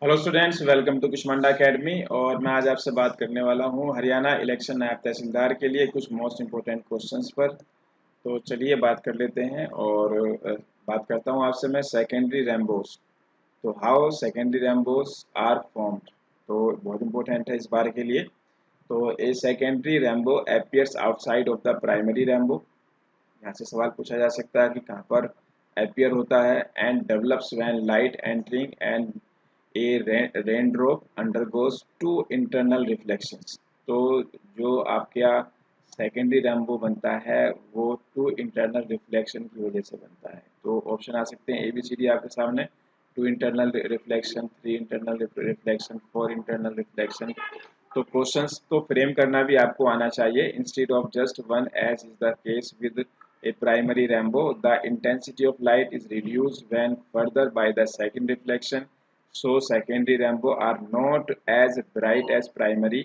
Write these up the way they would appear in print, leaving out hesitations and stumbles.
Hello students, welcome to Kushmanda academy. और मैं आज आपसे बात करने वाला हूं हरियाणा इलेक्शन नायब तहसीलदार के लिए कुछ मोस्ट इम्पोर्टेंट क्वेश्चंस पर। तो चलिए बात कर लेते हैं। और बात करता हूं आपसे मैं सेकेंडरी रैम्बोस। तो how secondary rainbows are formed, तो बहुत इंपॉर्टेंट है इस बार के लिए। तो a secondary rainbow appears outside of the primary rainbow. यहाँ से सवाल पूछा जा सकता है कि कहाँ पर अपीयर होता है। And develops when light entering and a raindrop undergoes two internal reflections. तो जो आपके यहाँ सेकेंडरी रैम्बो बनता है वो टू इंटरनल रिफ्लेक्शन की वजह से बनता है। तो ऑप्शन आ सकते हैं ABCD आपके सामने। Two internal reflection, three internal reflection, four internal reflection. तो क्वेश्चंस तो फ्रेम करना भी आपको आना चाहिए instead of just one, as is the case with a primary rainbow. The intensity of light is reduced when further by the second reflection, so secondary rainbow are not as bright as primary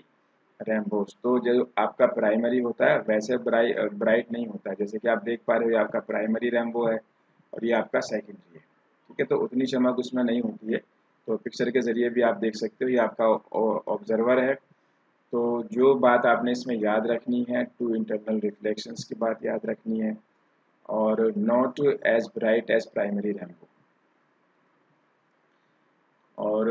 rainbows. तो जो आपका primary होता है वैसे bright नहीं होता है। जैसे कि आप देख पा रहे हो ये आपका प्राइमरी रेनबो है और ये आपका सेकेंडरी है। ठीक है, तो उतनी चमक उसमें नहीं होती है। तो पिक्चर के जरिए भी आप देख सकते हो ये आपका ऑब्जर्वर है। तो जो बात आपने इसमें याद रखनी है, टू इंटरनल रिफ्लेक्शंस की बात याद रखनी है और not as bright as primary rainbow. और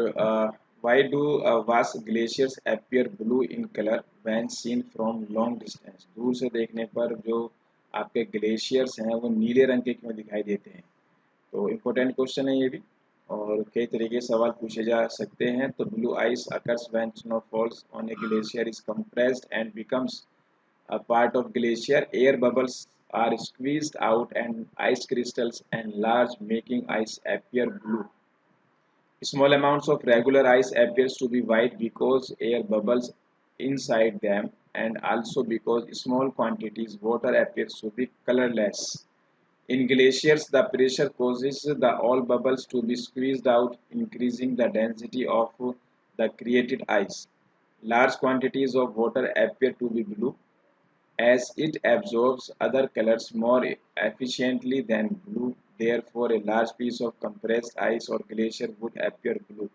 why do vast glaciers appear blue in colour when seen from long distance. दूर से देखने पर जो आपके ग्लेशियर्स हैं वो नीले रंग के क्यों दिखाई देते हैं। तो इम्पोर्टेंट क्वेश्चन है ये भी और कई तरीके के सवाल पूछे जा सकते हैं। तो blue eyes occurs when snow falls on A glacier is compressed and becomes a part of glacier. Air bubbles are squeezed out and ice crystals enlarge, making ice appear blue. Small amounts of regular ice appears to be white because air bubbles inside them, and also because small quantities water appears to be colorless. In glaciers, the pressure causes the all bubbles to be squeezed out, increasing the density of the created ice. Large quantities of water appear to be blue as it absorbs other colors more efficiently than blue. Therefore, a large piece of compressed ice or glacier would appear blue.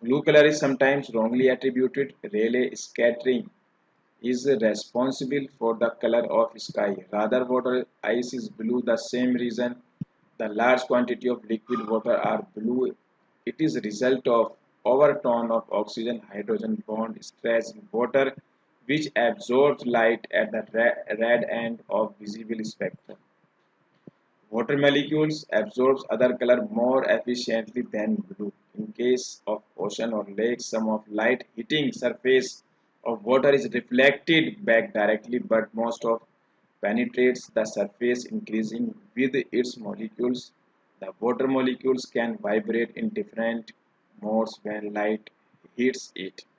Blue color is sometimes wrongly attributed. Rayleigh scattering is responsible for the color of sky. Rather, water ice is blue. The same reason the large quantity of liquid water are blue. It is a result of overtone of oxygen hydrogen bond stress in water which absorbs light at the red end of visible spectrum. Water molecules absorbs other color more efficiently than blue. In case of ocean or lake, some of light hitting surface of water is reflected back directly, but most of penetrates the surface, increasing with its molecules. The water molecules can vibrate in different modes when light hits it.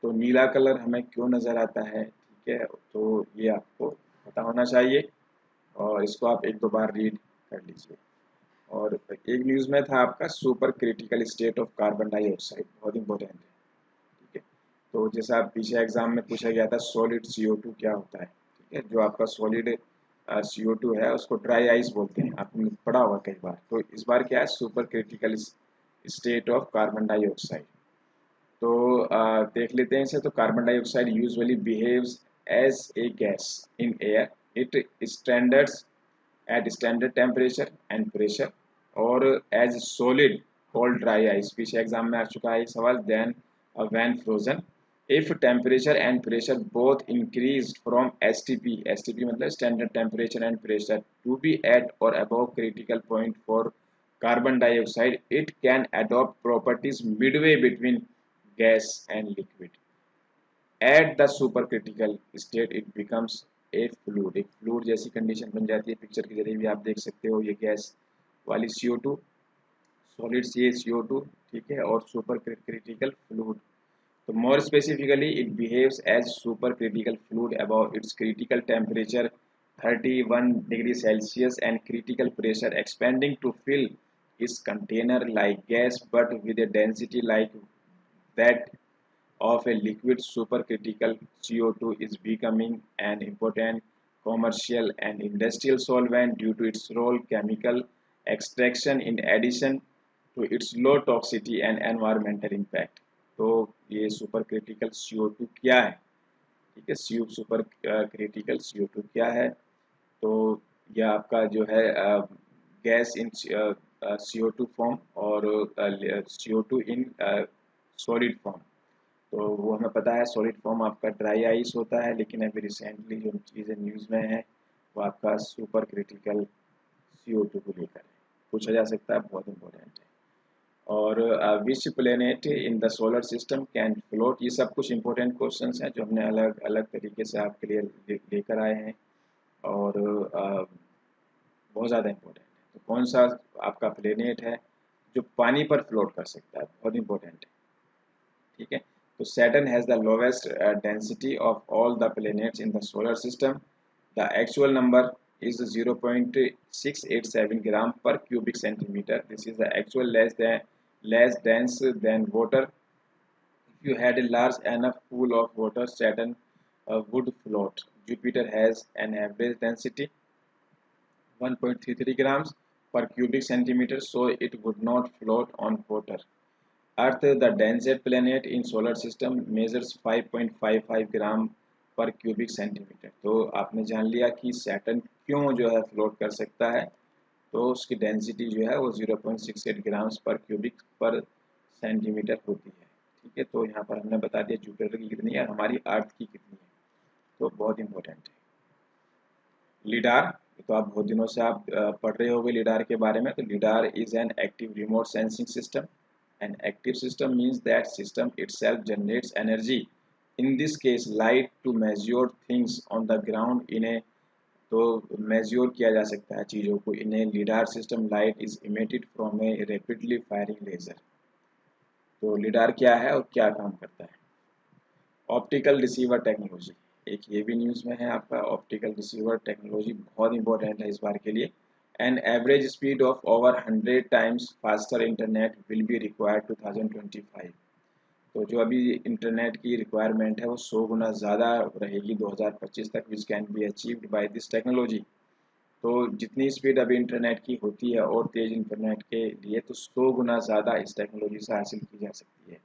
तो नीला colour हमें क्यों नज़र आता है, ठीक है, तो ये आपको पता होना चाहिए और इसको आप एक दो बार रीड कर लीजिए। और एक न्यूज़ में था आपका super critical state of carbon dioxide, बहुत इंपॉर्टेंट है। ठीक है, तो जैसा पीछे एग्जाम में पूछा गया था सॉलिड CO2 क्या होता है। ठीक है, जो आपका सॉलिड CO2 है उसको ड्राई आइस बोलते हैं, आपने पढ़ा होगा कई बार। तो इस बार क्या है, super critical state of carbon dioxide. तो देख लेते हैं इसे। तो carbon dioxide usually behaves as a gas in air. It standards at standard temperature and pressure or as solid called dry ice। पीछे एग्जाम में आ चुका है ये सवाल। then when frozen, if temperature and pressure both increased from STP मतलब standard temperature and pressure to be at or above critical point for carbon dioxide, it can adopt properties midway between gas and liquid। At the super critical state it becomes a fluid. एक fluid जैसी condition बन जाती है। Picture के जरिए भी आप देख सकते हो ये गैस वाली CO2, सॉलिड ये CO2, ठीक है, और सुपर क्रिटिकल फ्लूइड। तो more specifically it behaves as super critical fluid above its critical temperature 31 degree Celsius and critical pressure expanding to fill इस container like gas but with a density like that of a liquid. Supercritical CO2 is becoming an important commercial and industrial solvent due to its role chemical extraction. In addition, तो it's low toxicity and environmental impact. तो ये super critical CO2 क्या है, ठीक है, super critical CO2 क्या है। तो यह आपका जो है गैस इन CO2 फॉर्म और CO2 इन सॉलिड फॉर्म। तो वो हमें पता है सॉलिड फॉर्म आपका ड्राई आइस होता है, लेकिन अभी रिसेंटली जो चीज़ें न्यूज़ में है वो आपका सुपर क्रिटिकल CO2 को लेकर है, पूछा जा सकता है, बहुत इंपॉर्टेंट है। और which planet in the solar system can float, ये सब कुछ इंपॉर्टेंट क्वेश्चंस हैं जो हमने अलग अलग तरीके से आपके लिए लेकर आए हैं और बहुत ज़्यादा इंपॉर्टेंट है। तो कौन सा आपका प्लेनेट है जो पानी पर फ्लोट कर सकता है, बहुत इंपॉर्टेंट है, ठीक है। तो Saturn has the lowest density of all the planets in the solar system. The actual number is 0.687 gram per cubic centimeter. This is the actual less dense than water. If you had a large enough pool of water, Saturn would float. Jupiter has an average density 1.33 grams per cubic centimeter, so it would not float on water. Earth, the densest planet in solar system, measures 5.55 ग्राम पर cubic centimetre. तो आपने जान लिया कि Saturn क्यों जो है float कर सकता है, तो उसकी डेंसिटी जो है वो 0.68 ग्राम्स पर क्यूबिक पर सेंटीमीटर होती है, ठीक है। तो यहाँ पर हमने बता दिया जुपिटर की कितनी है और हमारी अर्थ की कितनी है, तो बहुत इंपॉर्टेंट है। लिडार, तो आप बहुत दिनों से आप पढ़ रहे होंगे लिडार के बारे में। तो lidar is an active remote sensing system. An active system means that system itself generates energy. In this case, light to measure things on the ground in a, तो measure किया जा सकता है चीज़ों को। In a lidar system, light is emitted from a rapidly firing laser. तो lidar क्या है और क्या काम करता है। ऑप्टिकल रिसीवर टेक्नोलॉजी, एक ये भी न्यूज़ में है आपका। ऑप्टिकल रिसीवर टेक्नोलॉजी बहुत इंपॉर्टेंट है इस बार के लिए। An average speed of over 100 times faster internet will be required 2025। तो जो अभी इंटरनेट की रिक्वायरमेंट है वो 100 गुना ज़्यादा रहेगी 2025 तक, which can be achieved by this technology. तो जितनी स्पीड अभी इंटरनेट की होती है और तेज़ इंटरनेट के लिए, तो 100 गुना ज़्यादा इस टेक्नोलॉजी से हासिल की जा सकती है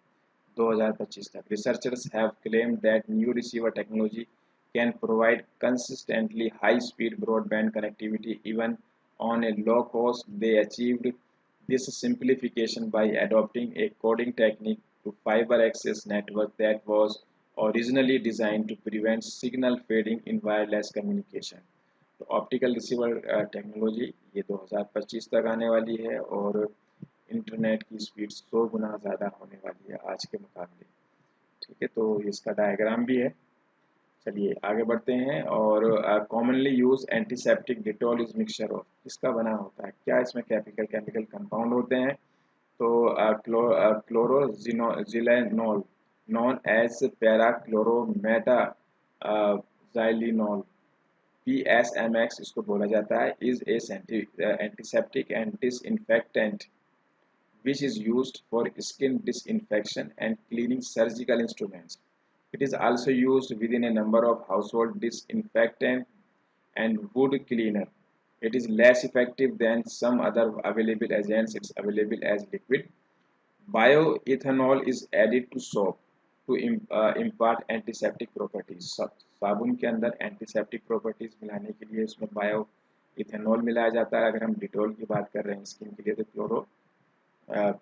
2025 तक। Researchers have claimed that new receiver technology can provide consistently high-speed broadband connectivity even on a low cost. They achieved this simplification by adopting a coding technique to fiber access network that was originally designed to prevent signal fading in wireless communication. तो optical receiver technology ये 2025 तक आने वाली है और internet की speed 100 गुना ज़्यादा होने वाली है आज के मुकाबले, ठीक है। तो इसका डायग्राम भी है। चलिए आगे बढ़ते हैं। और commonly use antiseptic Dettol is mixture of, किसका बना होता है, क्या इसमें केमिकल कंपाउंड होते हैं। तो क्लोरोजिलेनॉल नॉन एज पैराक्लोरोमेटाजाइलिनॉल PSMX इसको बोला जाता है, is a antiseptic and disinfectant which is used for skin disinfection and cleaning surgical instruments. It is also used within a number of household disinfectant and wood cleaner. It is less effective than some other available agents. It's available as liquid. Bioethanol is added to soap to impart antiseptic properties. साबुन के अंदर antiseptic properties मिलाने के लिए इसमें bio ethanol मिलाया जाता है। अगर हम डिटॉल की बात कर रहे हैं स्किन के लिए तो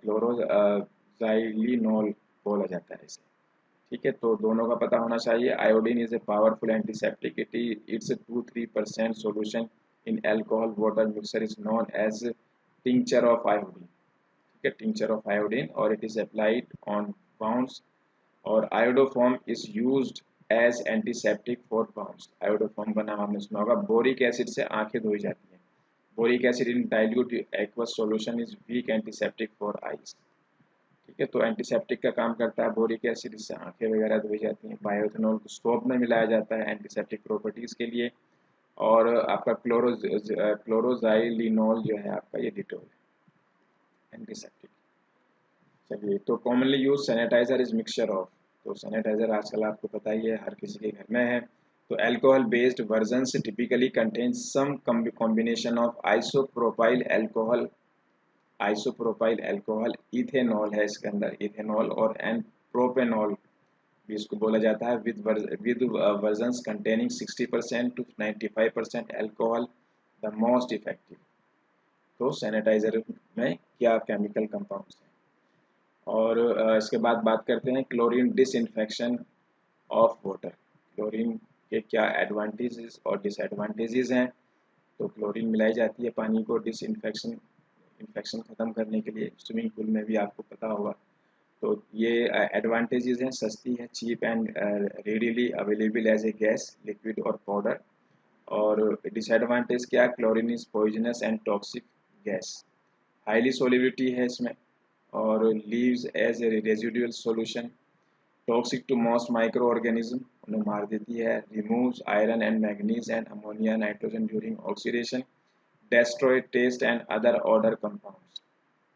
क्लोरोजाइलिनॉल बोला जाता है इसे, ठीक है। तो दोनों का पता होना चाहिए। Iodine is a powerful antiseptic. It's 2-3% solution in alcohol water mixture is known as tincture of iodine, ठीक है, टिंचर ऑफ आयोडीन। और इट इज अप्लाइड ऑन बाउंस। और iodoform is used as antiseptic for बाउंस। आयोडोफॉर्म का नाम आपने सुना होगा। बोरिक एसिड से आंखें धोई जाती हैं। Boric acid in dilute aqueous solution is weak antiseptic for eyes, ठीक है। तो एंटीसेप्टिक का काम करता है बोरिक एसिड, इससे आंखें वगैरह धोई जाती हैं। बायोइथेनॉल को सोप में मिलाया जाता है एंटीसेप्टिक प्रॉपर्टीज के लिए। और आपका क्लोरोजाइलिनॉल जो है आपका ये डिटॉल है एंटीसेप्टिक। चलिए, तो commonly use sanitiser is mixture of. तो सैनिटाइजर आजकल आपको पता ही है हर किसी के घर में है। तो alcohol based versions typically contain some combination of isopropyl alcohol isopropyl alcohol, ethanol है इसके अंदर, इथेनॉल और एन प्रोपेनॉल भी इसको बोला जाता है, with versions containing 60% to 95% alcohol, the most effective. तो सैनिटाइजर में क्या केमिकल कंपाउंड्स हैं। और इसके बाद बात करते हैं chlorine disinfection of water. Chlorine के क्या एडवांटेजेस और डिसएडवांटेजेस हैं। तो क्लोरीन मिलाई जाती है पानी को इन्फेक्शन ख़त्म करने के लिए, स्विमिंग पूल में भी आपको पता होगा। तो ये एडवांटेजेस हैं, सस्ती है, cheap and readily available as a gas, liquid और पाउडर। और डिसएडवांटेज क्या, chlorine is poisonous and toxic gas, highly solubility है इसमें, और leaves as a residual solution, toxic to most microorganism, उन्हें मार देती है, removes iron and manganese and ammonia nitrogen during oxidation, destroy taste and other odour compounds.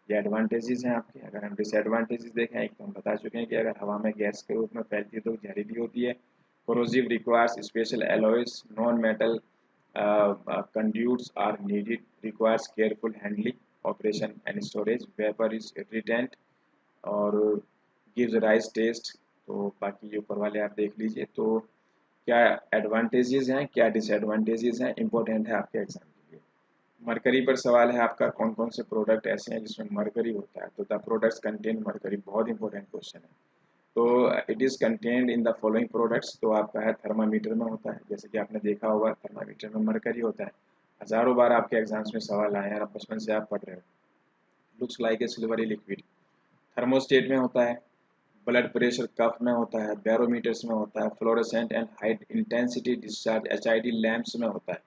ये advantages हैं आपके। अगर हम डिसएडवांटेजेस देखें, एक तो हम बता चुके हैं कि अगर हवा में गैस के रूप में फैलती है तो जहरीली होती है, corrosive, requires special alloys, non metal conduits are needed, requires careful handling, operation and storage, vapor is irritant और gives rise taste। तो बाकी जो ऊपर वाले आप देख लीजिए। तो क्या एडवांटेजेस हैं, क्या डिसएडवांटेजेस हैं, इंपॉर्टेंट है आपके एग्जाम के लिए। मरकरी पर सवाल है आपका, कौन कौन से प्रोडक्ट ऐसे हैं जिसमें मरकरी होता है। तो द प्रोडक्ट्स कंटेन मरकरी, बहुत इंपॉर्टेंट क्वेश्चन है। तो it is contained in the following products. तो आपका है थर्मामीटर में होता है, जैसे कि आपने देखा होगा थर्मामीटर में मरकरी होता है, हज़ारों बार आपके एग्जाम्स में सवाल आए हैं और बचपन से आप पढ़ रहे हो। Looks like a silvery liquid. Thermostat में होता है, ब्लड प्रेशर कफ में होता है, बैरोमीटर्स में होता है, fluorescent and high intensity discharge HID lamps में होता है,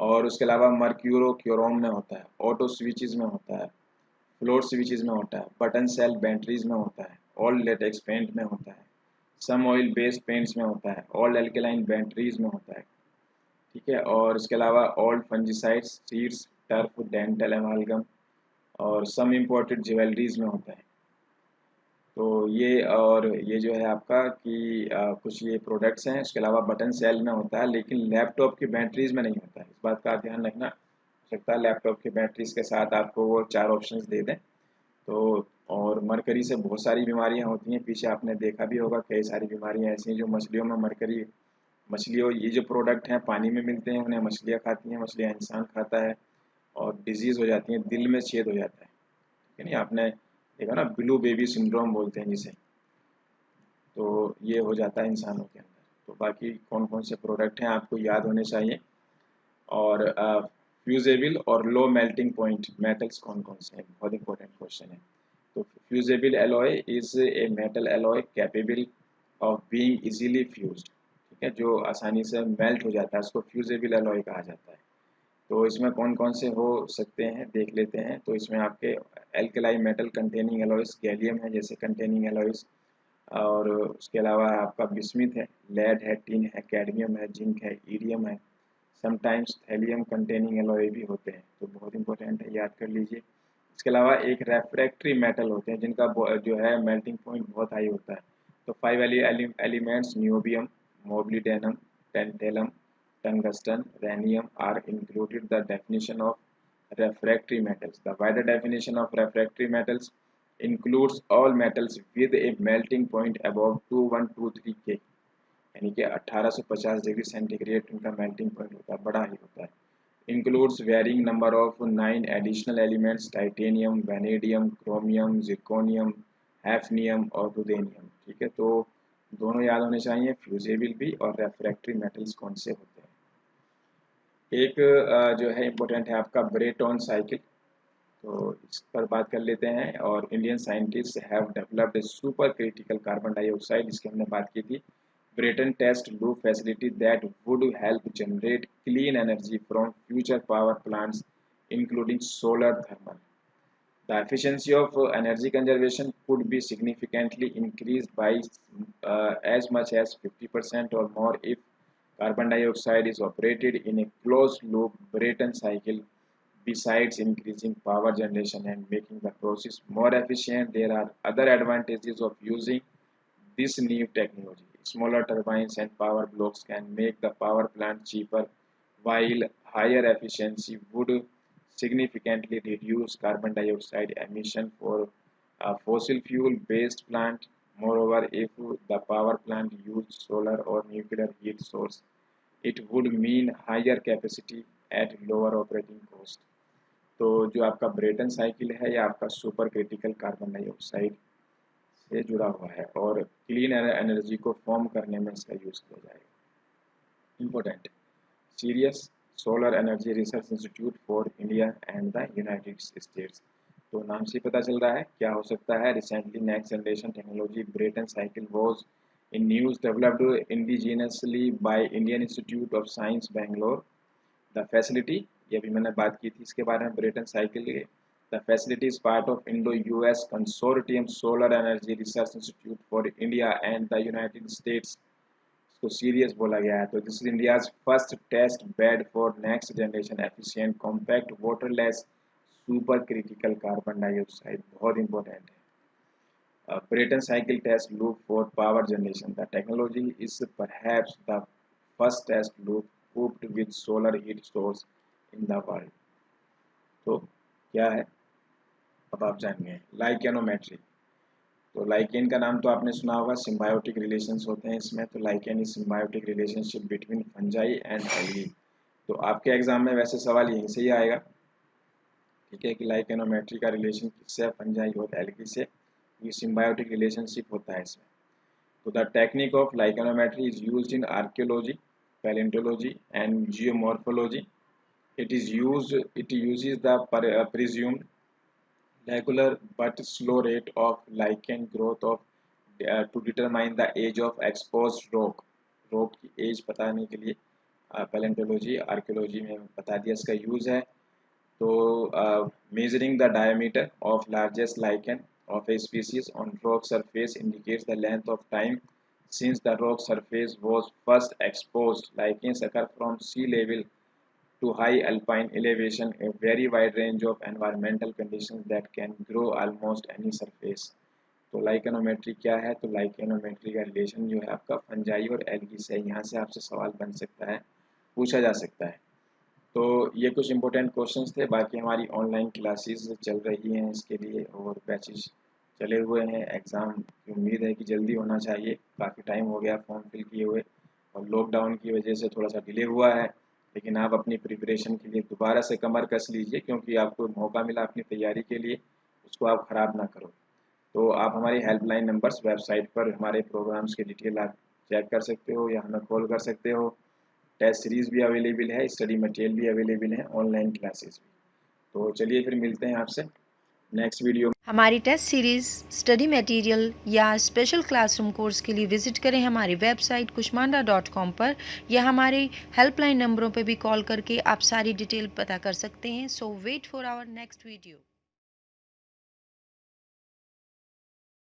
और उसके अलावा मर्क्यूरो क्योरोम में होता है, ऑटो स्विचेस में होता है, फ्लोर स्विचेस में होता है, बटन सेल बैटरीज में होता है, ऑल लेटेक्स पेंट में होता है, सम ऑयल बेस्ड पेंट्स में होता है, ऑल एल्केलाइन बैटरीज में होता है, ठीक है। और इसके अलावा all fungicides, seeds, turf, dental एमालगम और सम इम्पोर्टेड ज्वेलरीज में होता है। तो ये, और ये जो है आपका कि कुछ ये प्रोडक्ट्स हैं। इसके अलावा बटन सेल में होता है, लेकिन लैपटॉप की बैटरीज में नहीं होता है, इस बात का ध्यान रखना। हो सकता है लैपटॉप की बैटरीज के साथ आपको वो 4 ऑप्शंस दे दें। तो और मरकरी से बहुत सारी बीमारियां होती हैं, पीछे आपने देखा भी होगा, कई सारी बीमारियां ऐसी हैं जो मछलियों में मरकरी, मछलियों, ये जो प्रोडक्ट हैं पानी में मिलते हैं, उन्हें मछलियाँ खाती हैं, मछलियाँ इंसान खाता है और डिजीज़ हो जाती हैं, दिल में छेद हो जाता है। ठीक है नहीं, आपने देखा ना, ब्लू बेबी सिंड्रोम बोलते हैं जिसे, तो ये हो जाता है इंसानों के अंदर। तो बाकी कौन कौन से प्रोडक्ट हैं आपको याद होने चाहिए। और फ्यूजेबल और लो मेल्टिंग पॉइंट मेटल्स कौन कौन से हैं, बहुत इंपॉर्टेंट क्वेश्चन है। तो fusible alloy is a metal alloy capable of being easily fused, ठीक है, जो आसानी से मेल्ट हो जाता है, उसको फ्यूजेबल एलॉय कहा जाता है। तो इसमें कौन कौन से हो सकते हैं देख लेते हैं। तो इसमें आपके alkali metal containing Alois, gallium है जैसे कंटेनिंग एलॉयस, और उसके अलावा आपका बिस्मिथ है, लेड है, टिन है, कैडमियम है, जिंक है, ईडियम है, समटाइम्स थैलियम कंटेनिंग एलॉय भी होते हैं। तो बहुत इंपॉर्टेंट है, याद कर लीजिए। इसके अलावा एक रेफ्रैक्टरी मेटल होते हैं जिनका जो है मेल्टिंग पॉइंट बहुत हाई होता है। तो 5 elements, niobium, molybdenum, tantalum, tungsten, rhenium are included the definition of refractory metals. The wider definition of refractory metals includes all metals with a melting point above 2123 K, यानी कि 1850 degree centigrade उनका melting point होता है, बड़ा ही होता है। Includes varying number of 9 additional elements, titanium, vanadium, chromium, zirconium, hafnium और ruthenium, ठीक है। तो दोनों याद होने चाहिए, फ्यूजेबल भी और रेफ्रैक्टरी मेटल्स कौन से होते हैं। एक जो है इम्पोर्टेंट है आपका ब्रेटॉन साइकिल, तो इस पर बात कर लेते हैं। और Indian scientist have developed super critical carbon dioxide, जिसकी हमने बात की थी, Brayton test loop facility that would help generate clean energy from future power plants including solar thermal. The efficiency of energy conservation could be significantly increased by as much as 50% or more if carbon dioxide is operated in a closed loop Brayton cycle. Besides increasing power generation and making the process more efficient, there are other advantages of using this new technology. Smaller turbines and power blocks can make the power plant cheaper, while higher efficiency would significantly reduce carbon dioxide emission for a fossil fuel based plant. Moreover, if the power plant used solar or nuclear heat source, it would mean higher capacity at lower operating cost. तो जो आपका Brayton cycle है या आपका super critical carbon dioxide से जुड़ा हुआ है और क्लीन एनर्जी को फॉर्म करने में इसका यूज़ किया जाएगा। Important serious solar Energy Research Institute for India and the United states. तो नाम से पता चल रहा है क्या हो सकता है। Recently next generation technology Brayton cycle was in news developed indigenously by Indian Institute of Science Bangalore. The facility, ये भी मैंने बात की थी इसके बारे में ब्रेटन साइकिल के। The facility is part of Indo US consortium Solar Energy Research Institute for India and the United States. इसको सीरियस बोला गया है। तो this is India's first test bed for next generation efficient compact waterless super critical carbon dioxide. बहुत important है। Brayton cycle test loop for power generation. The technology is perhaps the first test loop cooked with solar heat source in the world। तो क्या है अब आप जानिए। लाइकेनोमेट्री। तो lichen का नाम तो आपने सुना होगा, सिम्बायोटिक रिलेशंस होते हैं इसमें। तो lichen is symbiotic relationship between fungi and algae. तो आपके एग्जाम में वैसे सवाल यहीं से ही आएगा, ठीक है, कि लाइकेनोमेट्री का रिलेशन किससे है, फंजाई और एल्गी से। ये सिम्बायोटिक रिलेशनशिप होता है इसमें। तो the technique of lichenometry is used in archaeology, paleontology and geomorphology। It uses the presumed regular but slow rate of lichen growth of to determine the age of exposed rock। rock की as बताने के लिए palaeontology archaeology में बता दिया इसका use है। तो measuring the diameter of largest lichen of a species on rock surface indicates the length of time since the rock surface was first exposed। Lichens occur from sea level to high alpine elevation, a very wide range of environmental conditions that can grow almost any surface। तो लाइकेनोमेट्री क्या है, तो लाइकेनोमेट्री का relation जो है आपका fungi और algae से। यहाँ से आपसे सवाल बन सकता है, पूछा जा सकता है। तो ये कुछ इंपॉर्टेंट क्वेश्चंस थे। बाकी हमारी ऑनलाइन क्लासेस चल रही हैं इसके लिए और बैचेस चले हुए हैं। एग्ज़ाम की उम्मीद है कि जल्दी होना चाहिए। काफ़ी टाइम हो गया फॉर्म फिल किए हुए और लॉकडाउन की वजह से थोड़ा सा डिले हुआ है, लेकिन आप अपनी प्रिपरेशन के लिए दोबारा से कमर कस लीजिए, क्योंकि आपको मौका मिला अपनी तैयारी के लिए, उसको आप ख़राब ना करो। तो आप हमारी हेल्पलाइन नंबर्स वेबसाइट पर हमारे प्रोग्राम्स की डिटेल आप चेक कर सकते हो या हमें कॉल कर सकते हो। टेस्ट सीरीज़ भी अवेलेबल है, स्टडी मटेरियल भी अवेलेबल है, ऑनलाइन क्लासेस भी। तो चलिए फिर मिलते हैं आपसे नेक्स्ट वीडियो। हमारी टेस्ट सीरीज़, स्टडी मटेरियल या स्पेशल क्लासरूम कोर्स के लिए विज़िट करें हमारी वेबसाइट kushmanda.com पर, या हमारे हेल्पलाइन नंबरों पर भी कॉल करके आप सारी डिटेल पता कर सकते हैं। So wait for our next video.